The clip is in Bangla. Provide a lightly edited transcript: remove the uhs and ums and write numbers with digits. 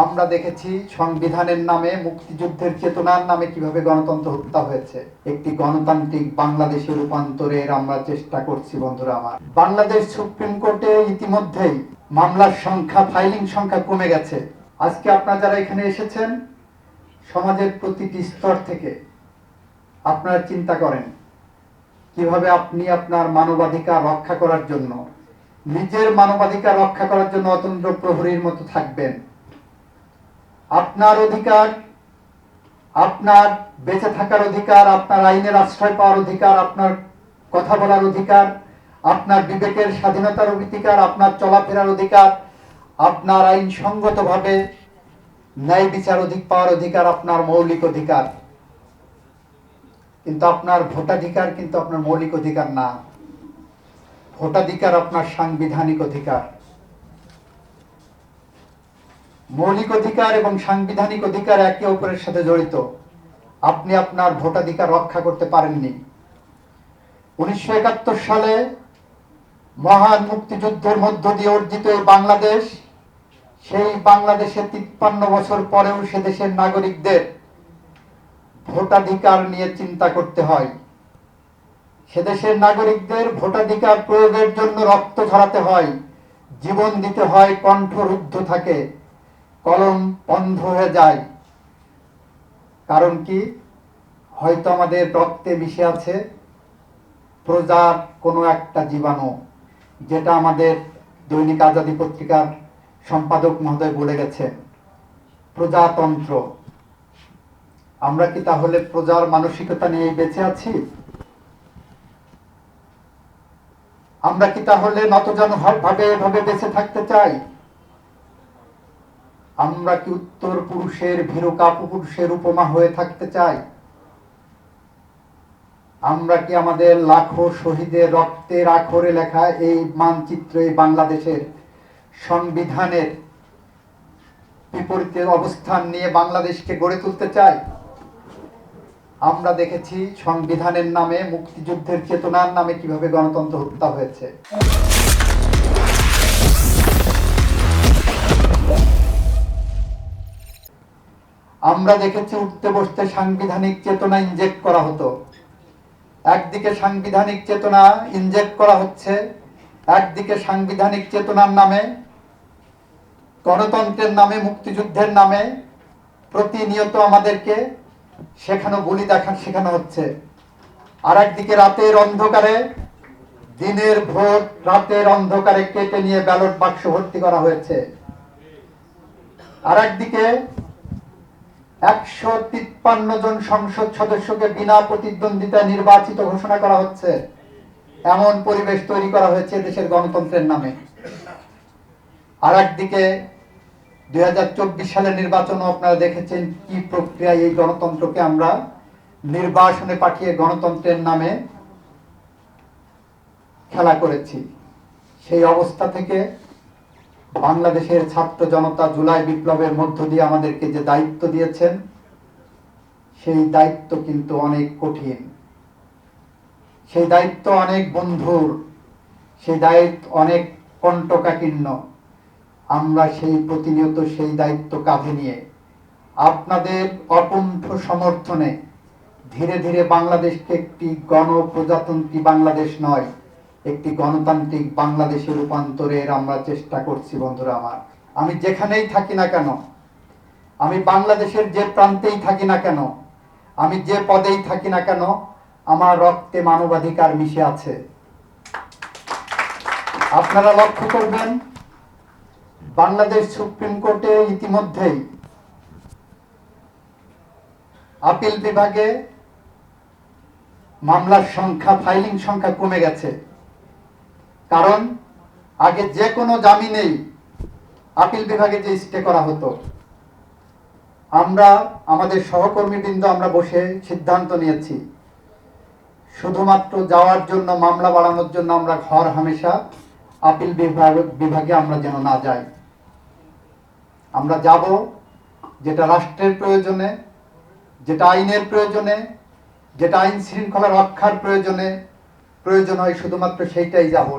আমরা দেখেছি সংবিধানের নামে, মুক্তিযুদ্ধের চেতনার নামে কিভাবে গণতন্ত্র হত্যা হয়েছে। একটি গণতান্ত্রিক বাংলাদেশে রূপান্তরের আমরা চেষ্টা করছি বন্ধুরা আমার। বাংলাদেশ সুপ্রিম কোর্টে ইতিমধ্যেই মামলার সংখ্যা, ফাইলিং সংখ্যা কমে গেছে। আজকে আপনারা যারা এখানে এসেছেন, সমাজের প্রতিটি স্তর থেকে আপনারা চিন্তা করেন কিভাবে আপনি আপনার মানবাধিকার রক্ষা করার জন্য, নিজের মানবাধিকার রক্ষা করার জন্য অতন্ত্র প্রহরীর মতো থাকবেন। আপনার অধিকার, আপনার বেঁচে থাকার অধিকার, আপনার আইনের আশ্রয় পাওয়ার অধিকার, আপনার কথা বলার অধিকার, আপনার বিবেকের স্বাধীনতার অধিকার, আপনার চলাফেরার অধিকার, আপনার আইনসঙ্গতভাবে ন্যায় বিচার পাওয়ার অধিকার আপনার মৌলিক অধিকার। কিন্তু আপনার ভোটাধিকার কিন্তু আপনার মৌলিক অধিকার না। ভোটাধিকার আপনার সাংবিধানিক অধিকার। মৌলিক অধিকার এবং সাংবিধানিক অধিকার একে অপরের সাথে জড়িত। আপনি আপনার ভোটাধিকার রক্ষা করতে পারেননি। 1971 সালে মহান মুক্তিযুদ্ধের মধ্য দিয়ে অর্জিত এই বাংলাদেশ, সেই বাংলাদেশে 53 বছর পরেও সে দেশের নাগরিকদের ভোটাধিকার নিয়ে চিন্তা করতে হয়। সে দেশের নাগরিকদের ভোটাধিকার প্রয়োগের জন্য রক্ত ঝরাতে হয়, জীবন দিতে হয়, কণ্ঠরুদ্ধ থাকে, কলম বন্ধ হয়ে যায়। কারণ কি? হয়তো আমাদের রক্তে মিশে আছে প্রজার কোনো একটা জীবাণু, যেটা আমাদের দৈনিক আজাদী পত্রিকার সম্পাদক মহোদয় বলে গেছেন, প্রজাতন্ত্র। আমরা কি তাহলে প্রজার মানসিকতা নিয়ে বেঁচে আছি? আমরা কি তাহলে নতজানু ভাবে এভাবে বেঁচে থাকতে চাই? আমরা কি উত্তর পুরুষের ভীরু কাপুরুষের উপমা হয়ে থাকতে চাই? আমরা কি আমাদের লাখো শহীদের রক্তের আখরে লেখা এই মানচিত্র, এই বাংলাদেশের সংবিধানের বিপরীতে অবস্থান নিয়ে বাংলাদেশকে গড়ে তুলতে চাই? আমরা দেখেছি সংবিধানের নামে, মুক্তিযুদ্ধের চেতনার নামে কিভাবে গণতন্ত্র হত্যা হয়েছে। আমরা দেখেছি উঠতে বসতে সাংবিধানিক চেতনা ইনজেক্ট করা হতো। একদিকে সাংবিধানিক চেতনা ইনজেক্ট করা হচ্ছে, একদিকে সাংবিধানিক চেতনার নামে, গণতন্ত্রের নামে, মুক্তিযুদ্ধের নামে প্রতিনিয়ত আমাদেরকে শেখানো হচ্ছে। আর একদিকে রাতের অন্ধকারে, দিনের ভোট রাতের অন্ধকারে কেটে নিয়ে ব্যালট বাক্স ভর্তি করা হয়েছে। আর একদিকে 153 জন সংসদ সদস্যকে বিনা প্রতিদ্বন্দ্বিতায় নির্বাচিত ঘোষণা করা হচ্ছে। এমন পরিবেশ তৈরি করা হয়েছে দেশের গণতন্ত্রের নামে। আর একদিকে 2024 সালের নির্বাচনও আপনারা দেখেছেন কি প্রক্রিয়ায় এই গণতন্ত্রকে আমরা নির্বাসনে পাঠিয়ে গণতন্ত্রের নামে খেলা করেছি। সেই অবস্থা থেকে বাংলাদেশের ছাত্র জনতা জুলাই বিপ্লবের মধ্য দিয়ে আমাদেরকে যে দায়িত্ব দিয়েছেন, সেই দায়িত্ব কিন্তু অনেক কঠিন, সেই দায়িত্ব অনেক বন্ধুর, সেই দায়িত্ব অনেক কণ্টকাকীর্ণ। আমরা সেই প্রতিনিয়ত সেই দায়িত্ব কাঁধে নিয়ে আপনাদের অকুণ্ঠ সমর্থনে ধীরে ধীরে বাংলাদেশকে একটি গণপ্রজাতন্ত্রী বাংলাদেশ নয়, একটি গণতান্ত্রিক বাংলাদেশে রূপান্তরের আমরা চেষ্টা করছি বন্ধুরা আমার। আমি যেখানেই থাকি না কেন, আমি বাংলাদেশের যে প্রান্তেই থাকি না কেন, আমি যে পদেই থাকি না কেন, আমার রক্তে মানবাধিকার মিশে আছে। আপনারা লক্ষ্য করবেন, বাংলাদেশ সুপ্রিম কোর্টে ইতিমধ্যেই আপিল বিভাগে মামলার সংখ্যা, ফাইলিং সংখ্যা কমে গেছে। কারণ আগে যে কোনো জামিনেই আপিল বিভাগে যে স্টে করা হতো, আমরা আমাদের সহকর্মীবৃন্দ আমরা বসে সিদ্ধান্ত নিয়েছি শুধুমাত্র যাওয়ার জন্য, মামলা বাড়ানোর জন্য আমরা ঘর হামেশা আপিল বিভাগে আমরা যেন না যাই। আমরা যাব যেটা রাষ্ট্রের প্রয়োজনে, যেটা আইনের প্রয়োজনে, যেটা আইন শৃঙ্খলা রক্ষার প্রয়োজনে প্রয়োজন হয়, শুধুমাত্র সেইটাই যাব।